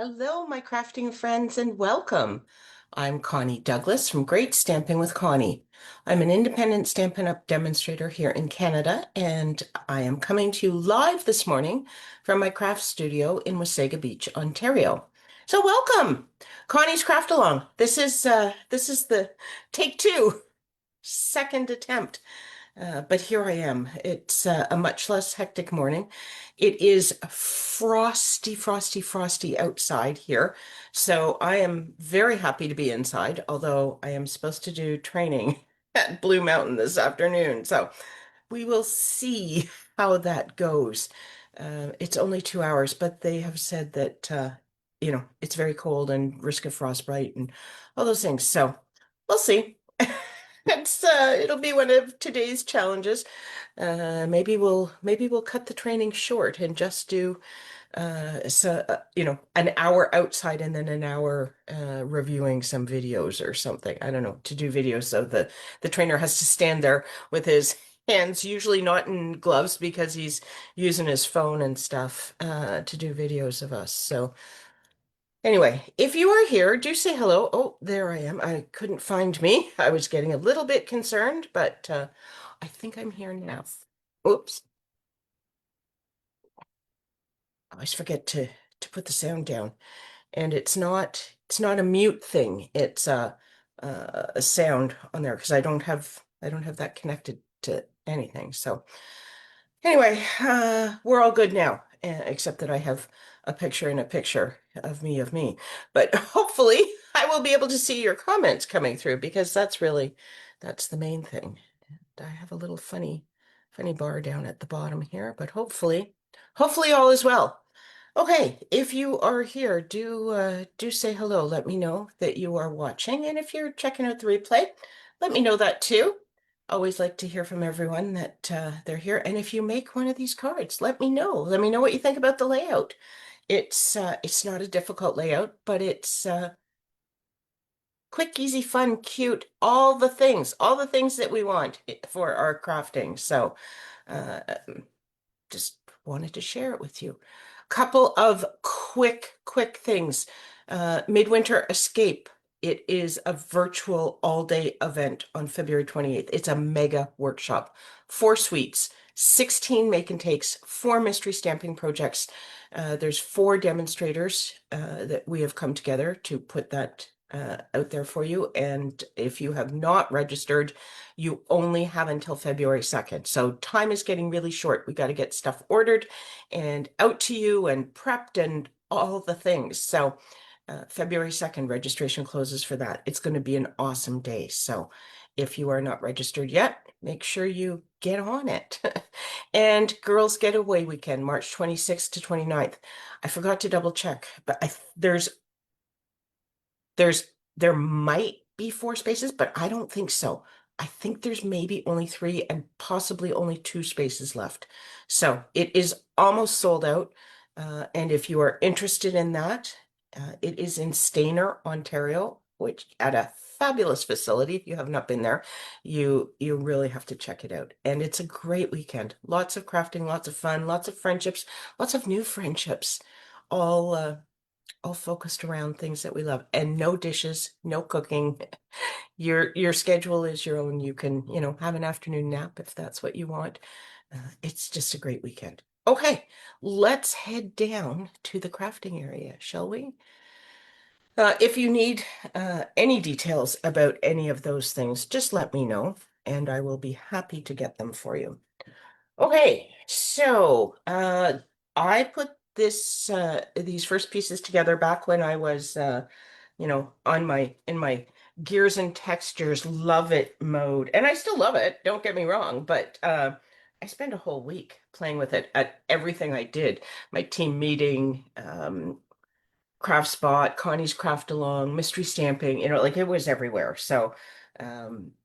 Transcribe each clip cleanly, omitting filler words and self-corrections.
Hello, my crafting friends, and welcome. I'm Connie Douglas from Great Stamping with Connie. I'm an independent Stampin' Up! Demonstrator here in Canada, and I am coming to you live this morning from my craft studio in Wasaga Beach, Ontario. So welcome, Connie's Craft Along. This is the take two, second attempt. But here I am. It's a much less hectic morning. It is frosty, frosty, frosty outside here. So I am very happy to be inside, although I am supposed to do training at Blue Mountain this afternoon. So we will see how that goes. It's only 2 hours, but they have said that, it's very cold and risk of frostbite and all those things. So we'll see. It'll be one of today's challenges. Maybe we'll cut the training short and just do an hour outside and then an hour reviewing some videos or something. I don't know, to do videos so the trainer has to stand there with his hands usually not in gloves because he's using his phone and stuff to do videos of us. So anyway, if you are here, do say hello. Oh, there I am. I couldn't find me. I was getting a little bit concerned, but I think I'm here now. Oops. I always forget to put the sound down. And it's not a mute thing. It's a sound on there because I don't have that connected to anything. So anyway, we're all good now, except that I have a picture in a picture of me. But hopefully I will be able to see your comments coming through because that's the main thing. And I have a little funny bar down at the bottom here, but hopefully all is well. Okay, if you are here, do say hello. Let me know that you are watching, and if you're checking out the replay, let me know that too. Always like to hear from everyone that they're here. And if you make one of these cards, let me know. Let me know what you think about the layout. It's not a difficult layout, but it's quick, easy, fun, cute, all the things that we want for our crafting. So, uh, just wanted to share it with you. Couple of quick things. Midwinter Escape. It is a virtual all-day event on February 28th. It's a mega workshop. 4 suites, 16 make and takes, 4 mystery stamping projects. There's 4 demonstrators that we have come together to put that out there for you. And if you have not registered, you only have until February 2nd. So time is getting really short. We got to get stuff ordered and out to you and prepped and all the things. So February 2nd, registration closes for that. It's going to be an awesome day. So if you are not registered yet, make sure you get on it. And Girls Getaway Weekend, March 26th to 29th. I forgot to double check, but there's there might be 4 spaces, but I don't think so. I think there's maybe only 3 and possibly only 2 spaces left. So it is almost sold out. And if you are interested in that, it is in Stayner, Ontario, which at a fabulous facility. If you have not been there, you really have to check it out. And it's a great weekend. Lots of crafting, lots of fun, lots of friendships, lots of new friendships, all all focused around things that we love, and no dishes, no cooking. Your schedule is your own. You can, have an afternoon nap if that's what you want. It's just a great weekend. Okay, let's head down to the crafting area, shall we? If you need any details about any of those things, just let me know, and I will be happy to get them for you. Okay, so I put these first pieces together back when I was on my in my gears and textures love it mode. And I still love it, don't get me wrong, but I spent a whole week playing with it at everything I did. My team meeting, craft spot, Connie's craft along, mystery stamping, like it was everywhere. So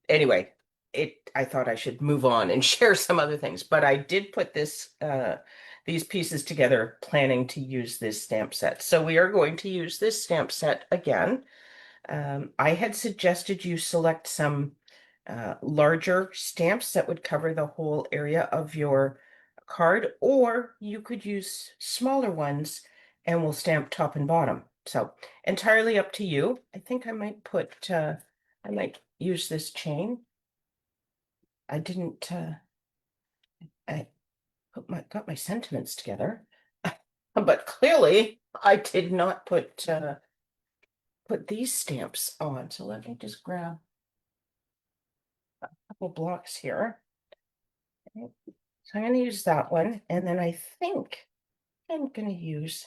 anyway, I thought I should move on and share some other things, but I did put these pieces together planning to use this stamp set. So we are going to use this stamp set again. I had suggested you select some larger stamps that would cover the whole area of your card, or you could use smaller ones and we'll stamp top and bottom. So entirely up to you. I think I might put, I might use this chain. I didn't, I got my sentiments together, but clearly I did not put these stamps on. So let me just grab a couple blocks here. Okay. So I'm going to use that one, and then I think I'm going to use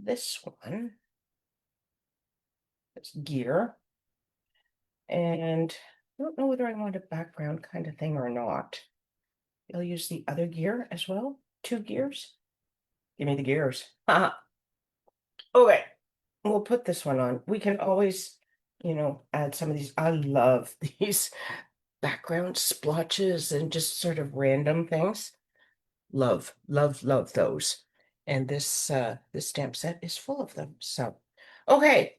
this one. It's gear, and I don't know whether I want a background kind of thing or not. I'll use the other gear as well. 2 gears. Give me the gears. Okay, we'll put this one on. We can always, add some of these. I love these background splotches and just sort of random things. Love, love, love those. And this stamp set is full of them. So, okay.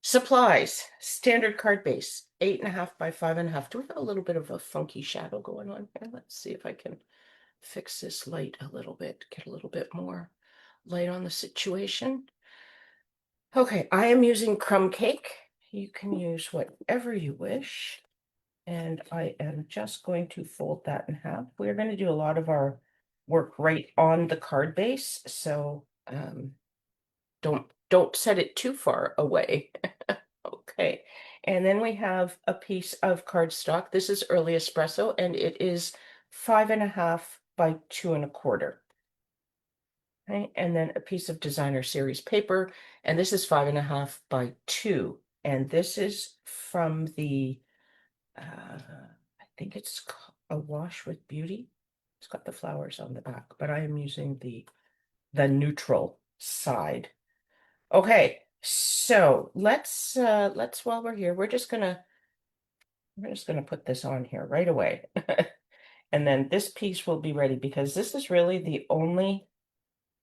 Supplies, standard card base, 8.5 by 5.5. Do we have a little bit of a funky shadow going on here? Let's see if I can fix this light a little bit, get a little bit more light on the situation. Okay, I am using crumb cake. You can use whatever you wish. And I am just going to fold that in half. We're going to do a lot of our work right on the card base, so don't set it too far away. Okay, and then we have a piece of cardstock. This is early espresso, and it is 5.5 by 2.25. Okay, and then a piece of designer series paper, and this is 5.5 by 2. And this is from the I think it's a wash with beauty. It's got the flowers on the back, but I am using the neutral side. Okay, so let's while we're here, we're just gonna put this on here right away. And then this piece will be ready because this is really the only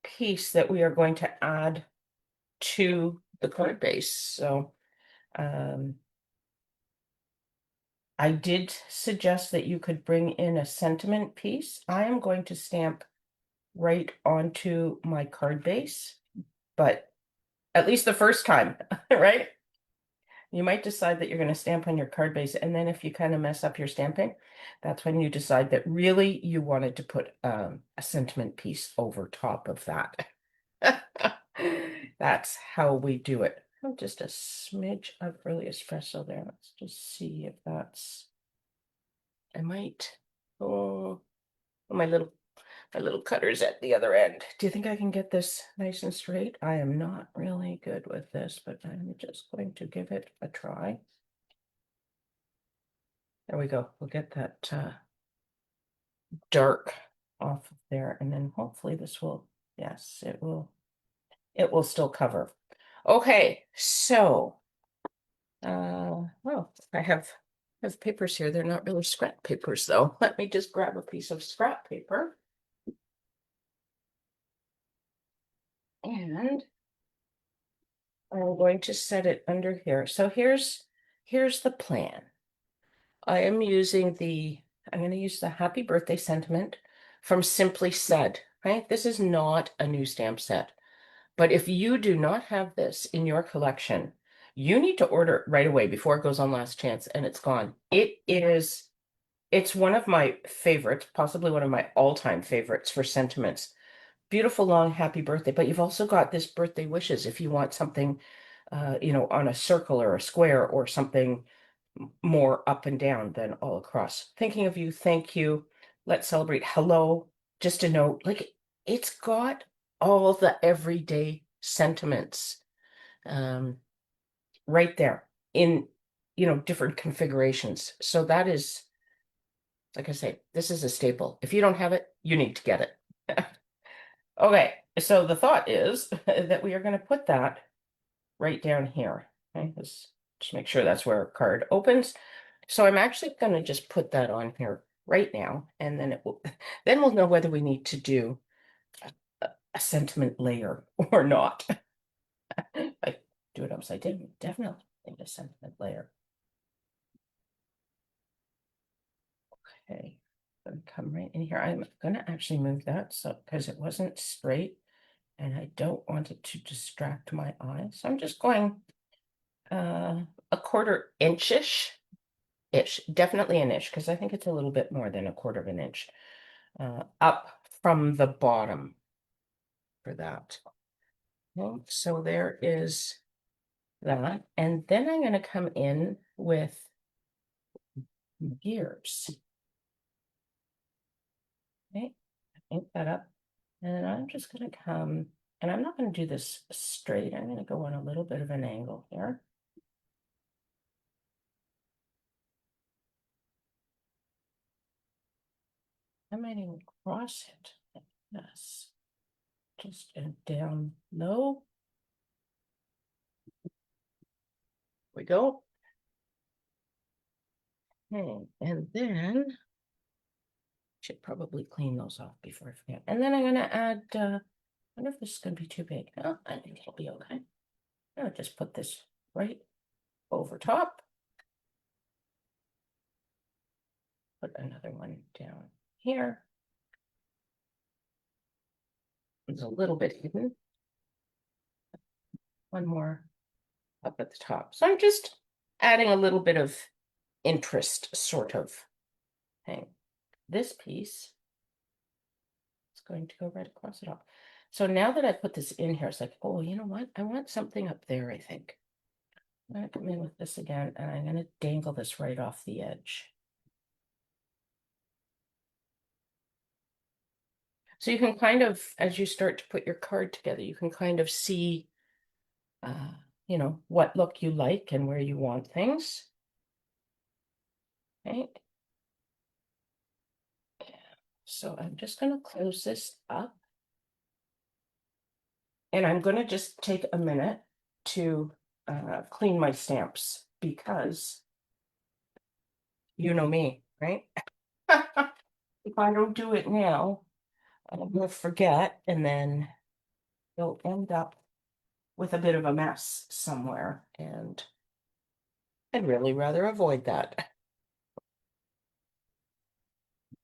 piece that we are going to add to the card base. So I did suggest that you could bring in a sentiment piece. I am going to stamp right onto my card base, but at least the first time, right? You might decide that you're going to stamp on your card base, and then if you kind of mess up your stamping, that's when you decide that really you wanted to put a sentiment piece over top of that. That's how we do it. Oh, just a smidge of early espresso there. Let's just see if that's. I might. Oh, my little cutter's at the other end. Do you think I can get this nice and straight? I am not really good with this, but I'm just going to give it a try. There we go. We'll get that dark off of there, and then hopefully this will, yes, it will still cover. Okay, so well, I have papers here. They're not really scrap papers though. Let me just grab a piece of scrap paper. And I'm going to set it under here. So here's the plan. I am using I'm going to use the happy birthday sentiment from Simply Said, right? This is not a new stamp set. But if you do not have this in your collection, you need to order it right away before it goes on last chance and it's gone. It's one of my favorites, possibly one of my all-time favorites for sentiments. Beautiful long happy birthday, but you've also got this birthday wishes if you want something, on a circle or a square or something more up and down than all across. Thinking of you, thank you. Let's celebrate. Hello, just a note. Like it's got all the everyday sentiments right there in different configurations. So that is, like I say, this is a staple. If you don't have it, you need to get it. Okay, so the thought is that we are going to put that right down here. Okay, just make sure that's where our card opens. So I'm actually going to just put that on here right now, and then then we'll know whether we need to do a sentiment layer or not. I do it upside down, definitely need a sentiment layer. Okay, gonna come right in here. I'm gonna actually move that so because it wasn't straight. and I don't want it to distract my eyes. So I'm just going a quarter inch-ish, definitely an inch, because I think it's a little bit more than a quarter of an inch up from the bottom for that. Okay, so there is that. And then I'm going to come in with gears. Okay, ink that up. And I'm just going to come, and I'm not going to do this straight. I'm going to go on a little bit of an angle here. I might even cross it like this. Just down low. We go. Okay, and then should probably clean those off before I forget. And then I'm going to add, I wonder if this is going to be too big. Oh, I think it'll be okay. I'll just put this right over top. Put another one down here. It's a little bit hidden. One more up at the top. So I'm just adding a little bit of interest, sort of thing. This piece is going to go right across it all. So now that I put this in here, it's like, oh, you know what? I want something up there, I think. I'm going to come in with this again, and I'm going to dangle this right off the edge. So you can kind of, as you start to put your card together, you can kind of see, you know, what look you like and where you want things. Okay. So I'm just going to close this up. And I'm going to just take a minute to clean my stamps because you know me, right? If I don't do it now, I will forget, and then you'll end up with a bit of a mess somewhere. And I'd really rather avoid that.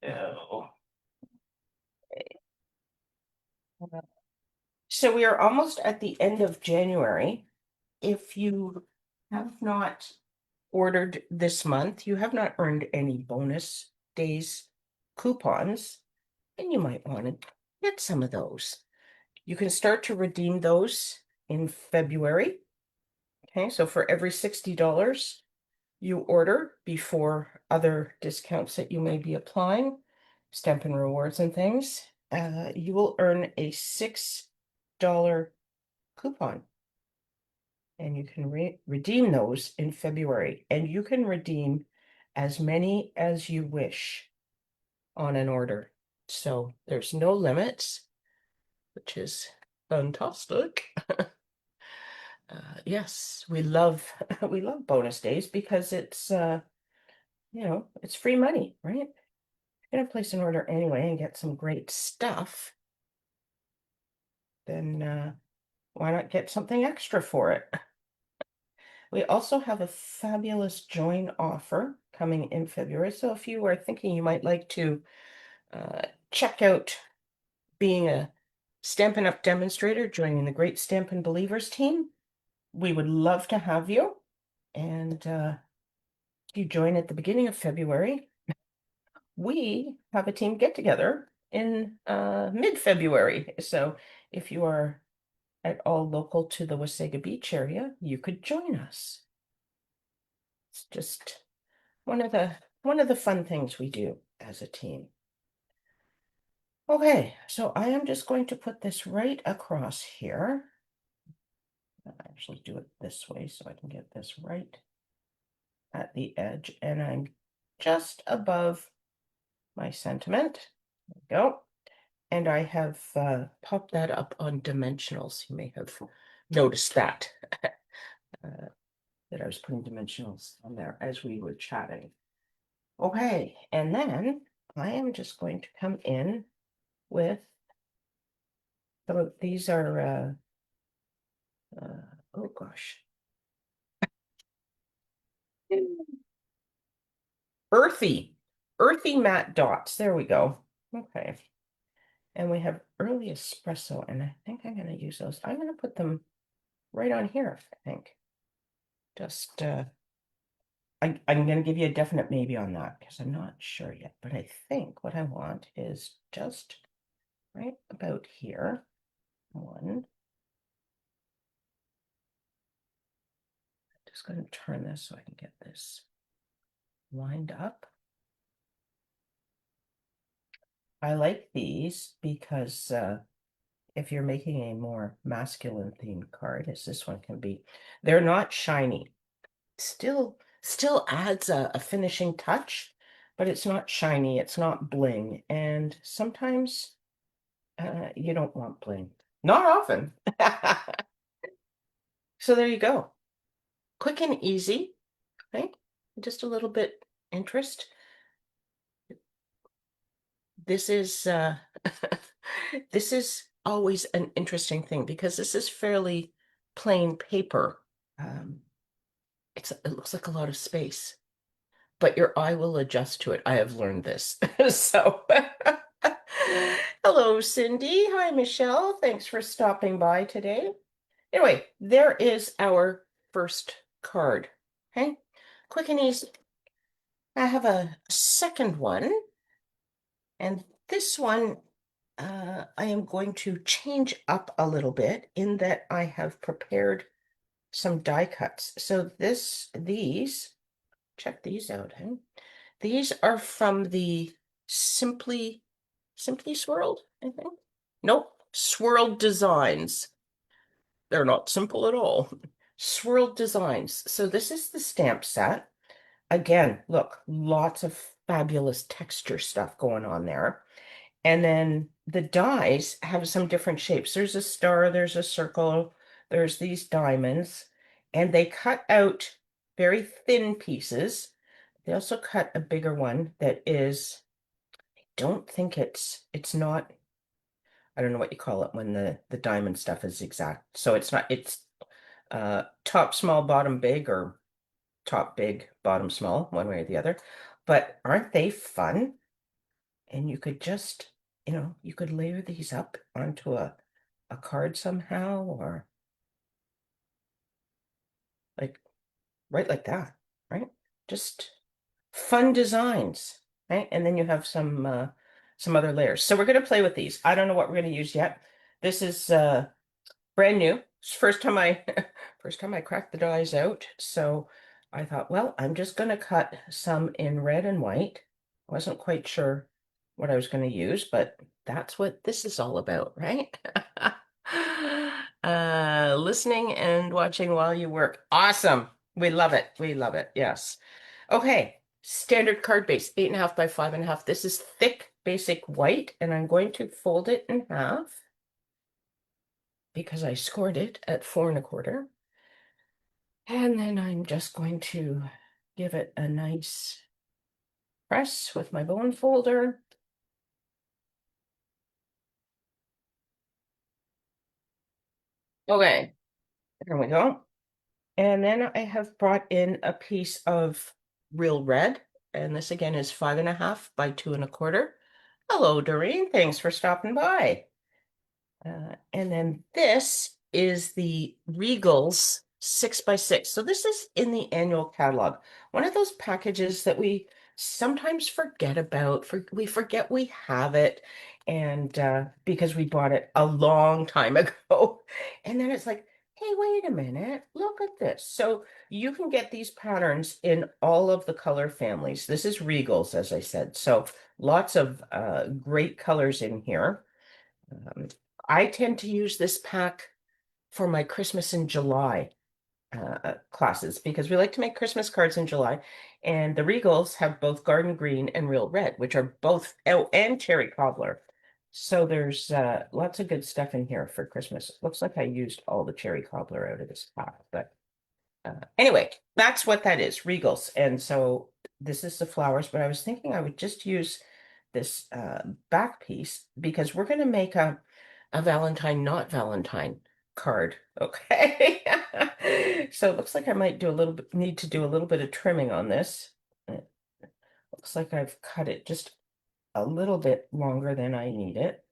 Oh. So we are almost at the end of January. If you have not ordered this month, you have not earned any bonus days coupons, and you might want to get some of those. You can start to redeem those in February. Okay, so for every $60 you order before other discounts that you may be applying, Stampin' Rewards and things, you will earn a $6 coupon. And you can redeem those in February. And you can redeem as many as you wish on an order. So there's no limits, which is fantastic. Yes, we love we love bonus days because it's you know, it's free money, right? You're gonna place an order anyway and get some great stuff. Then why not get something extra for it? We also have a fabulous join offer coming in February. So if you are thinking you might like to check out being a Stampin' Up! Demonstrator, joining the Great Stampin' Believers team, we would love to have you. And if you join at the beginning of February, we have a team get together in mid-February. So if you are at all local to the Wasaga Beach area, you could join us. It's just one of the fun things we do as a team. Okay, so I am just going to put this right across here. I'll actually do it this way so I can get this right at the edge, and I'm just above my sentiment. There we go. And I have popped that up on dimensionals. You may have noticed that, that I was putting dimensionals on there as we were chatting. Okay, and then I am just going to come in with, so these are, oh gosh. Earthy matte dots. There we go. Okay. And we have early espresso, and I think I'm going to use those. I'm going to put them right on here, I think. Just, I'm going to give you a definite maybe on that because I'm not sure yet. But I think what I want is just right about here. One. Just going to turn this so I can get this lined up. I like these because if you're making a more masculine themed card, as this one can be, they're not shiny. Still adds a finishing touch, but it's not shiny, it's not bling. And sometimes you don't want bling. Not often. So there you go. Quick and easy, right? Just a little bit interest. This is this is always an interesting thing because this is fairly plain paper. Um, it looks like a lot of space, but your eye will adjust to it. I have learned this. So hello, Cindy. Hi, Michelle. Thanks for stopping by today. Anyway, there is our first card. Okay, quick and easy. I have a second one, and this one I am going to change up a little bit in that I have prepared some die cuts. So check these out. Huh? These are from the Simply Swirled, I think. Nope, Swirled Designs. They're not simple at all. Swirled Designs. So this is the stamp set. Again, look, lots of fabulous texture stuff going on there. And then the dies have some different shapes. There's a star, there's a circle, there's these diamonds, and they cut out very thin pieces. They also cut a bigger one that is, I don't think it's not, I don't know what you call it when the diamond stuff is exact. So it's top small, bottom big, or top big, bottom small, one way or the other. But aren't they fun? And you could just, you could layer these up onto a card somehow, or like right like that, right? Just fun designs, right? And then you have some other layers. So we're going to play with these. I don't know what we're going to use yet. This is brand new. It's first time I first time I cracked the dies out. So I thought, well, I'm just going to cut some in red and white. I wasn't quite sure what I was going to use, but that's what this is all about, right? Listening and watching while you work. Awesome. We love it. We love it. Yes. Okay. Standard card base, 8.5 by 5.5. This is thick, basic white, and I'm going to fold it in half because I scored it at 4.25. And then I'm just going to give it a nice press with my bone folder. Okay, there we go. And then I have brought in a piece of real red, and this again is 5.5 by 2.25. Hello, Doreen. Thanks for stopping by. And then this is the Regals 6x6. So this is in the annual catalog. One of those packages that we sometimes forget about. We forget we have it, and because we bought it a long time ago. And then it's like, hey, wait a minute, look at this. So you can get these patterns in all of the color families. This is Regals, as I said. So lots of great colors in here. Um, I tend to use this pack for my Christmas in July classes because we like to make Christmas cards in July. And the Regals have both garden green and real red, which are both, oh, and cherry cobbler. So there's lots of good stuff in here for Christmas. It looks like I used all the cherry cobbler out of this pack, but anyway, that's what that is, Regals. And so this is the flowers, but I was thinking I would just use this back piece because we're going to make a Valentine, not Valentine card. Okay. So it looks like I might need to do a little bit of trimming on this. It looks like I've cut it just a little bit longer than I need it.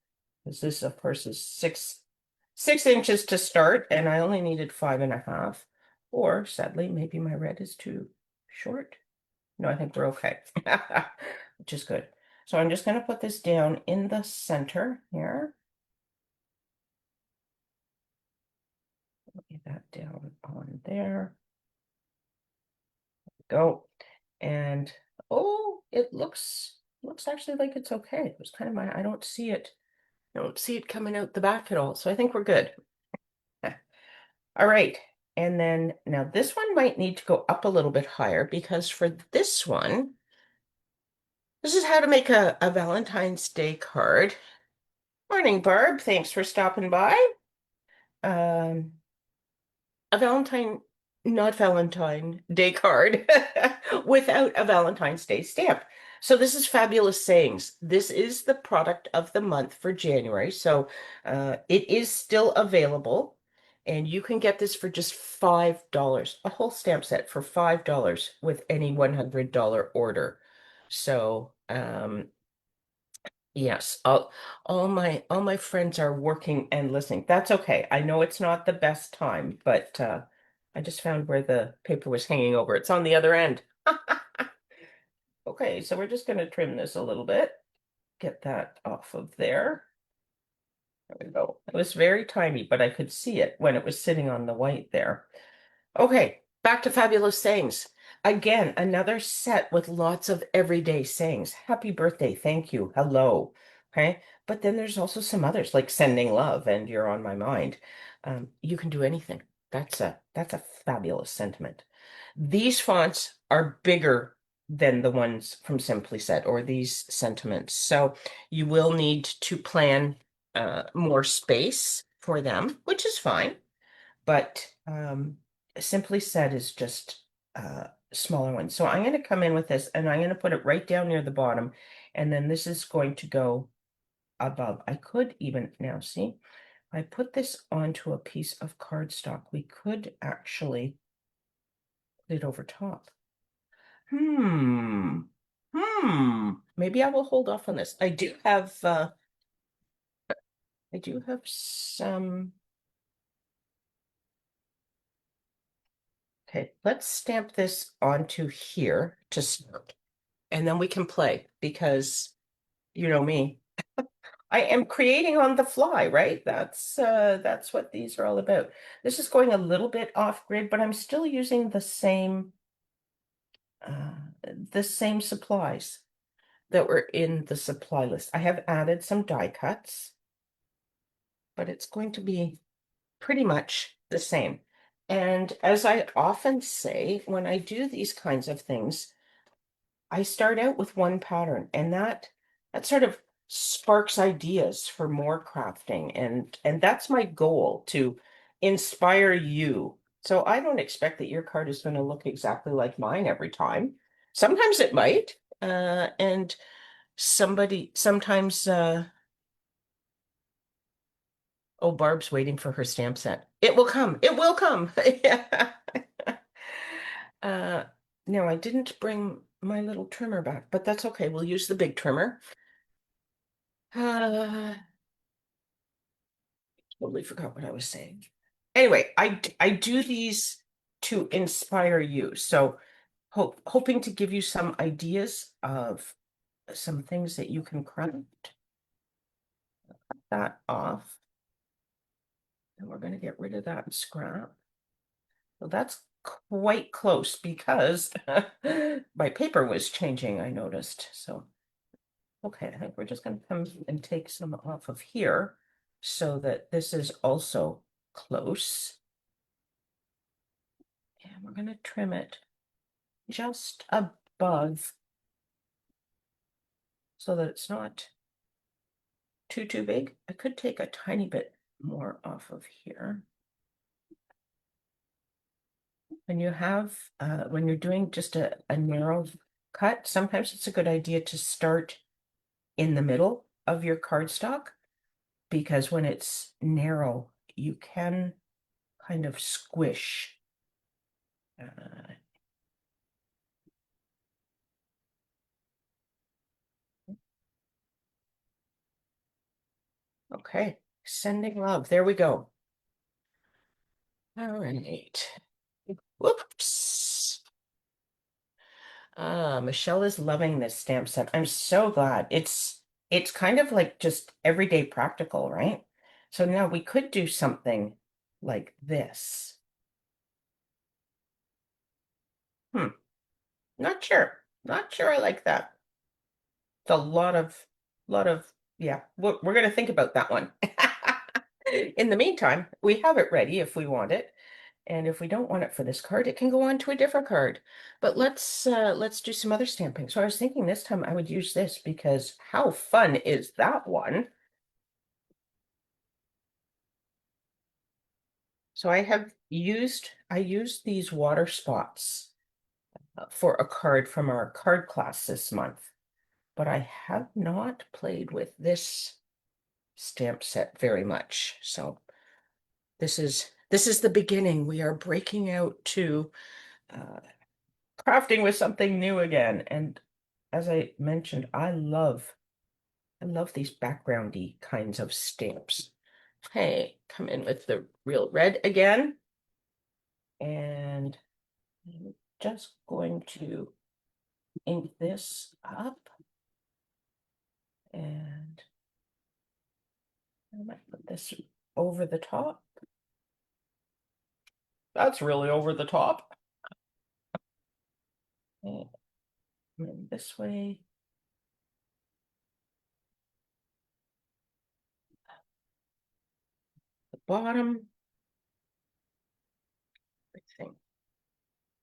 Because this, of course, is 6 inches to start, and I only needed 5.5. Or sadly, maybe my red is too short. No, I think we're okay, which is good. So I'm just going to put this down in the center here. Get that down on there. Go. And oh, it looks actually like it's okay. It was kind of I don't see it. I don't see it coming out the back at all. So I think we're good. All right. And then now this one might need to go up a little bit higher because for this one, this is how to make a Valentine's Day card. Morning, Barb. Thanks for stopping by. Um, a not Valentine Day card without a Valentine's Day stamp. So this is Fabulous Sayings. This is the product of the month for January. So it is still available, and you can get this for just $5, a whole stamp set for $5 with any $100 order. So yes, all my friends are working and listening. That's okay. I know it's not the best time, but I just found where the paper was hanging over. It's on the other end. Okay, so we're just going to trim this a little bit. Get that off of there. There we go. It was very tiny, but I could see it when it was sitting on the white there. Okay, back to Fabulous Sayings. Again, another set with lots of everyday sayings. Happy birthday, thank you, hello. Okay, but then there's also some others like sending love and you're on my mind. You can do anything. That's a fabulous sentiment. These fonts are bigger than the ones from Simply Said or these sentiments. So you will need to plan more space for them, which is fine. But Simply Said is just smaller ones. So I'm going to come in with this and I'm going to put it right down near the bottom. And then this is going to go above. I could even now see, I put this onto a piece of cardstock. We could actually put it over top. Hmm. Maybe I will hold off on this. I do have some. Okay, let's stamp this onto here to start, and then we can play because you know me. I am creating on the fly, right? That's what these are all about. This is going a little bit off grid, but I'm still using uh, the same supplies that were in the supply list. I have added some die cuts, but it's going to be pretty much the same. And as I often say, when I do these kinds of things, I start out with one pattern, and that sort of sparks ideas for more crafting, and that's my goal, to inspire you. So I don't expect that your card is going to look exactly like mine every time. Sometimes it might, and sometimes oh, Barb's waiting for her stamp set. It will come. It will come. Yeah. Uh, no, I didn't bring my little trimmer back, but that's okay. We'll use the big trimmer. Uh, totally forgot what I was saying. Anyway, I do these to inspire you. So hoping to give you some ideas of some things that you can craft. Cut that off. And we're going to get rid of that scrap. So that's quite close because my paper was changing, I noticed. So, okay, I think we're just going to come and take some off of here so that this is also close. And we're going to trim it just above so that it's not too big. I could take a tiny bit more off of here. When you're doing just a narrow cut, sometimes it's a good idea to start in the middle of your cardstock because when it's narrow, you can kind of squish. Okay, sending love. There we go. All right. Whoops. Michelle is loving this stamp set. I'm so glad. It's kind of like just everyday practical, right? So now we could do something like this. Hmm, not sure. Not sure I like that. It's a lot of, yeah, we're gonna think about that one. In the meantime, we have it ready if we want it. And if we don't want it for this card, it can go on to a different card. But let's do some other stamping. So I was thinking this time I would use this because how fun is that one? So I used these water spots for a card from our card class this month, but I have not played with this stamp set very much. So this is the beginning. We are breaking out to uh, crafting with something new again. And as I mentioned, I love these backgroundy kinds of stamps. Hey, come in with the real red again. And I'm just going to ink this up. And I might put this over the top. That's really over the top. And then this way. The bottom. Everything.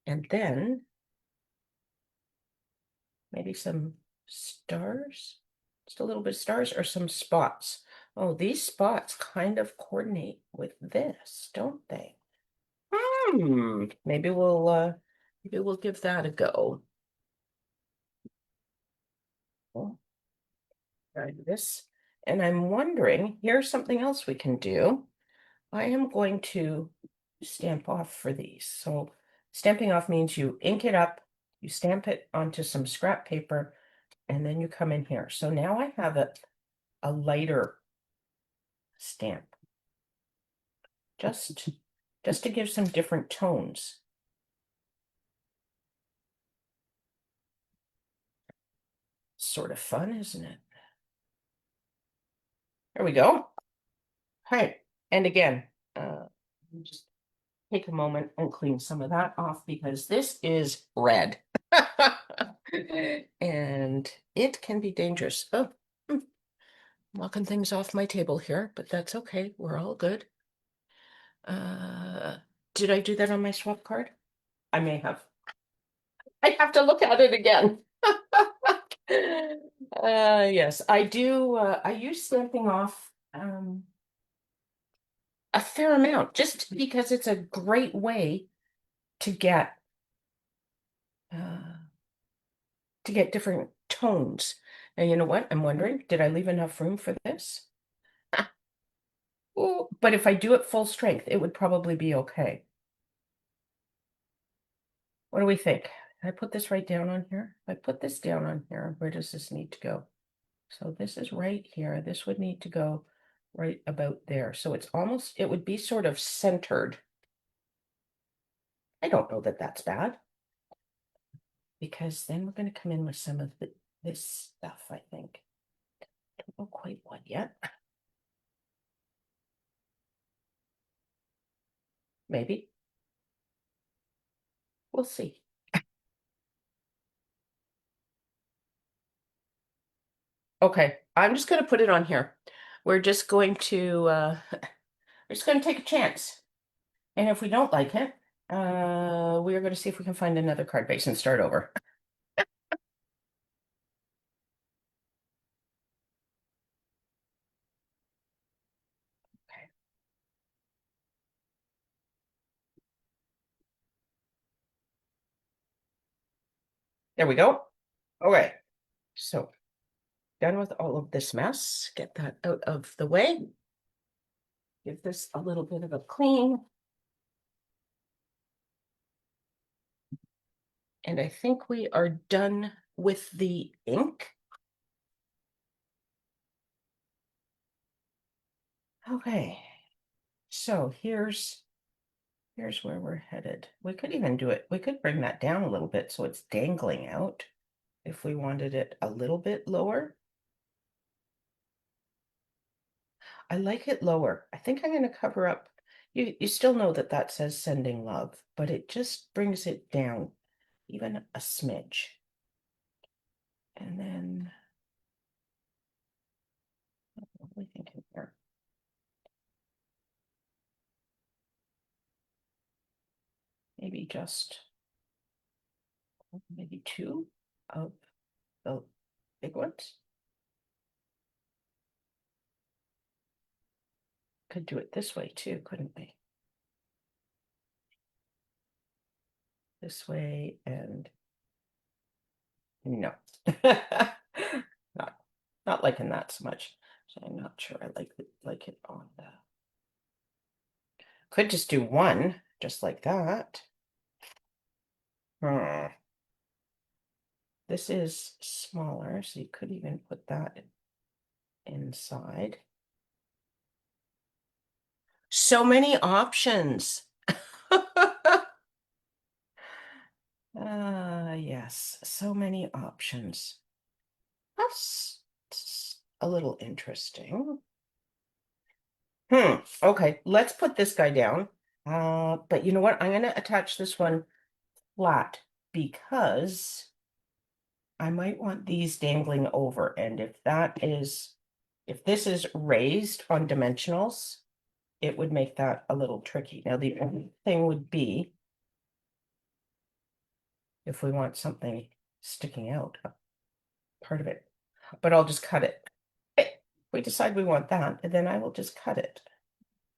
And then maybe some stars, just a little bit of stars or some spots. Oh, these spots kind of coordinate with this, don't they? Maybe we'll give that a go. We'll try this. And I'm wondering, here's something else we can do. I am going to stamp off for these. So stamping off means you ink it up, you stamp it onto some scrap paper, and then you come in here. So now I have a lighter stamp, just to give some different tones. Sort of fun, isn't it? There we go. Hey, and again, just take a moment and clean some of that off because this is red. And it can be dangerous. Oh, knocking things off my table here, but that's okay. We're all good. Uh, did I do that on my swap card? I may have. I have to look at it again. Yes, I do. I use stamping off a fair amount just because it's a great way to get uh, different tones. And you know what? I'm wondering, did I leave enough room for this? Oh, but if I do it full strength, it would probably be okay. What do we think? Can I put this right down on here? If I put this down on here, where does this need to go? So this is right here. This would need to go right about there. So it's almost, it would be sort of centered. I don't know that that's bad because then we're going to come in with some of this stuff, I think. Don't know quite what yet. Maybe. We'll see. Okay, I'm just going to put it on here. We're just going to we're just going to take a chance. And if we don't like it, we are going to see if we can find another card base and start over. Okay. There we go. Okay. So done with all of this mess. Get that out of the way. Give this a little bit of a clean. And I think we are done with the ink. Okay, so here's where we're headed. We could even do it. We could bring that down a little bit so it's dangling out if we wanted it a little bit lower. I like it lower. I think I'm going to cover up. You still know that that says sending love, but it just brings it down even a smidge. And then, what are we thinking here? Maybe just, maybe two of the big ones. Could do it this way too, couldn't we? This way and no. Not not liking that so much. So I'm not sure I like it on the. Could just do one, just like that. This is smaller, so you could even put that inside. So many options. Yes, so many options. That's a little interesting. Okay, let's put this guy down. But you know what? I'm going to attach this one flat because I might want these dangling over. And if this is raised on dimensionals, it would make that a little tricky. Now, the only thing would be if we want something sticking out, part of it, but I'll just cut it. Okay, we decide we want that, and then I will just cut it.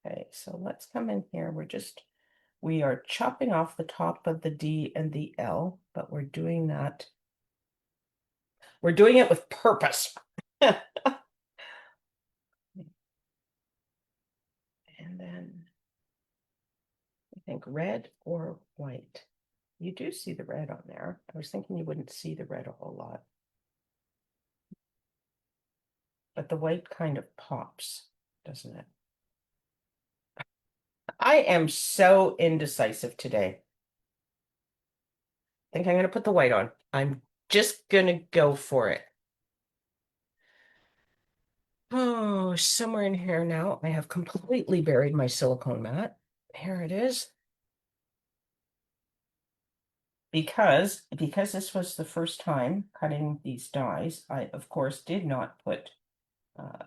Okay, so let's come in here. We are chopping off the top of the D and the L, but we're doing that. We're doing it with purpose. And then I think red or white. You do see the red on there. I was thinking you wouldn't see the red a whole lot. But the white kind of pops, doesn't it? I am so indecisive today. I think I'm going to put the white on. I'm just going to go for it. Oh, somewhere in here now, I have completely buried my silicone mat. Here it is. Because this was the first time cutting these dies, I, of course, did not put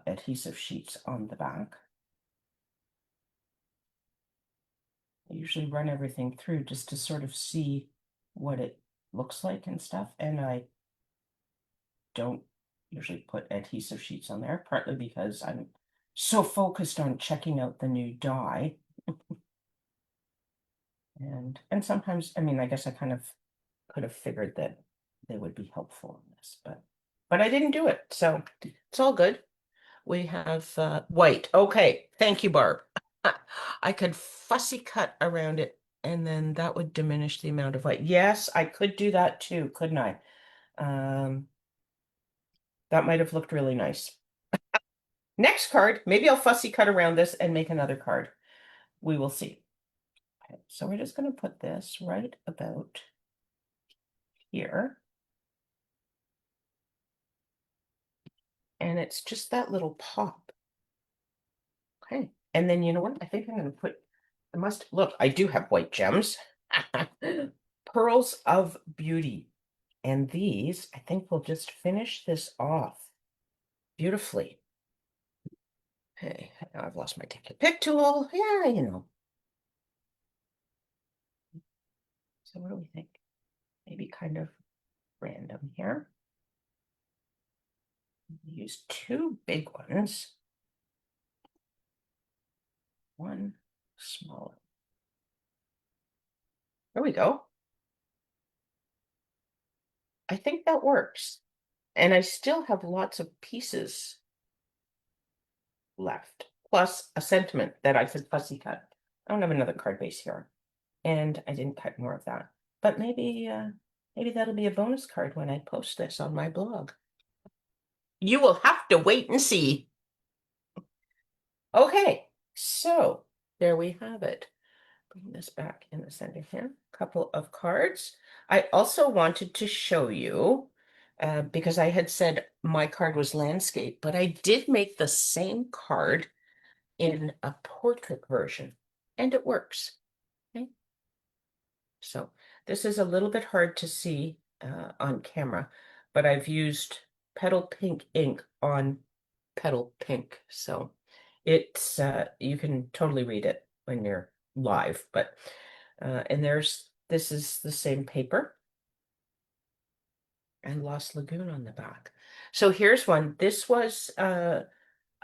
adhesive sheets on the back. I usually run everything through just to sort of see what it looks like and stuff, and I don't usually put adhesive sheets on there, partly because I'm so focused on checking out the new die. And sometimes, I mean, I guess I kind of could have figured that they would be helpful in this, but I didn't do it, so it's all good. We have white. Okay, thank you, Barb. I could fussy cut around it, and then that would diminish the amount of white. Yes, I could do that too, couldn't I? That might have looked really nice. Next card, maybe I'll fussy cut around this and make another card. We will see. Okay, so we're just going to put this right about here. And it's just that little pop. Okay, and then you know what? I think I'm going to put, look, I do have white gems. Pearls of Beauty. And these, I think we'll just finish this off beautifully. Okay, now I've lost my take and pick tool. Yeah, you know. So what do we think? Maybe kind of random here. Use two big ones. One smaller. There we go. I think that works. And I still have lots of pieces left, plus a sentiment that I could fussy cut. I don't have another card base here, and I didn't cut more of that. But maybe that'll be a bonus card when I post this on my blog. You will have to wait and see. Okay, so there we have it. Bring this back in the center here. Couple of cards. I also wanted to show you, because I had said my card was landscape, but I did make the same card in a portrait version, and it works. Okay, so this is a little bit hard to see on camera, but I've used petal pink ink on petal pink, so it's you can totally read it when you're live, but and this is the same paper and Lost Lagoon on the back. So here's one. This was a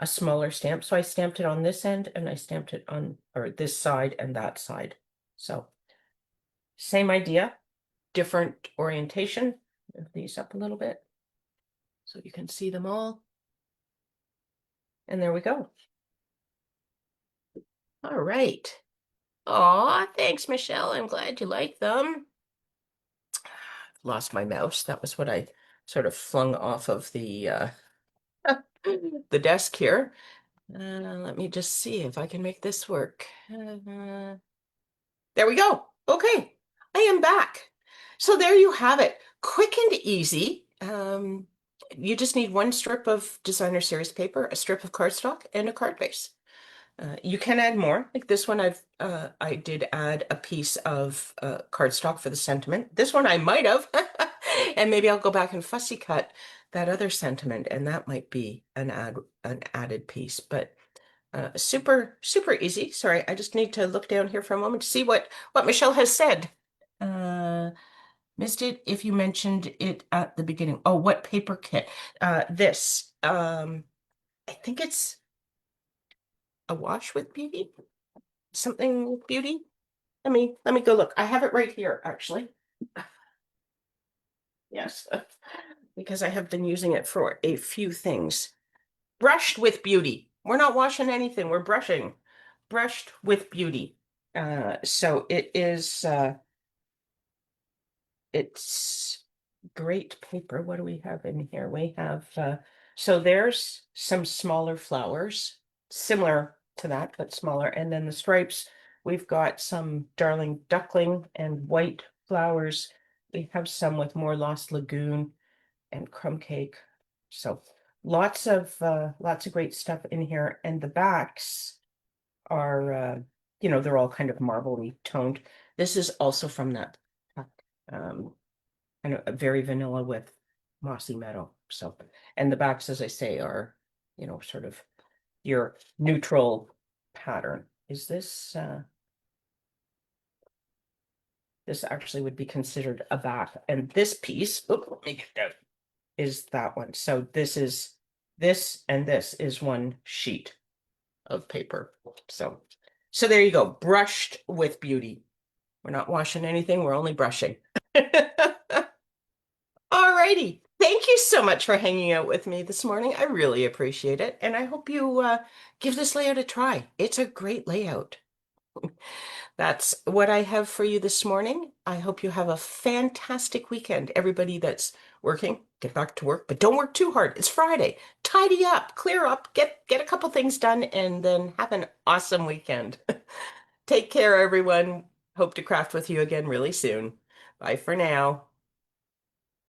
smaller stamp, so I stamped it on this end and I stamped it on or this side and that side. So same idea, different orientation. Move these up a little bit so you can see them all. And there we go. All right. Aw, thanks, Michelle. I'm glad you like them. Lost my mouse. That was what I sort of flung off of the desk here. Let me just see if I can make this work. There we go. Okay, I am back. So there you have it. Quick and easy. You just need one strip of designer series paper, a strip of cardstock, and a card base. You can add more. Like this one, I did add a piece of cardstock for the sentiment. This one I might have, and maybe I'll go back and fussy cut that other sentiment, and that might be an added piece. But super super easy. Sorry, I just need to look down here for a moment to see what Michelle has said. Uh, Missed it if you mentioned it at the beginning. Oh, what paper kit? This. I think it's a wash with beauty. Something with beauty. Let me go look. I have it right here, actually. Yes, because I have been using it for a few things. Brushed with beauty. We're not washing anything. We're brushing. Brushed with beauty. So it is. It's great paper. What do we have in here? We have. So there's some smaller flowers, similar to that, but smaller. And then the stripes. We've got some darling duckling and white flowers. We have some with more Lost Lagoon and crumb cake. So lots of great stuff in here. And the backs are they're all kind of marbly toned. This is also from that um kind of very vanilla with mossy meadow. So and the backs, as I say, are sort of your neutral pattern. Is this actually would be considered a back, and this piece, let me get that, is that one. So this and this is one sheet of paper. So there you go, brushed with beauty. We're not washing anything, we're only brushing. Alrighty. Thank you so much for hanging out with me this morning. I really appreciate it. And I hope you give this layout a try. It's a great layout. That's what I have for you this morning. I hope you have a fantastic weekend. Everybody that's working, get back to work, but don't work too hard. It's Friday. Tidy up, clear up, get a couple things done, and then have an awesome weekend. Take care, everyone. Hope to craft with you again really soon. Bye for now.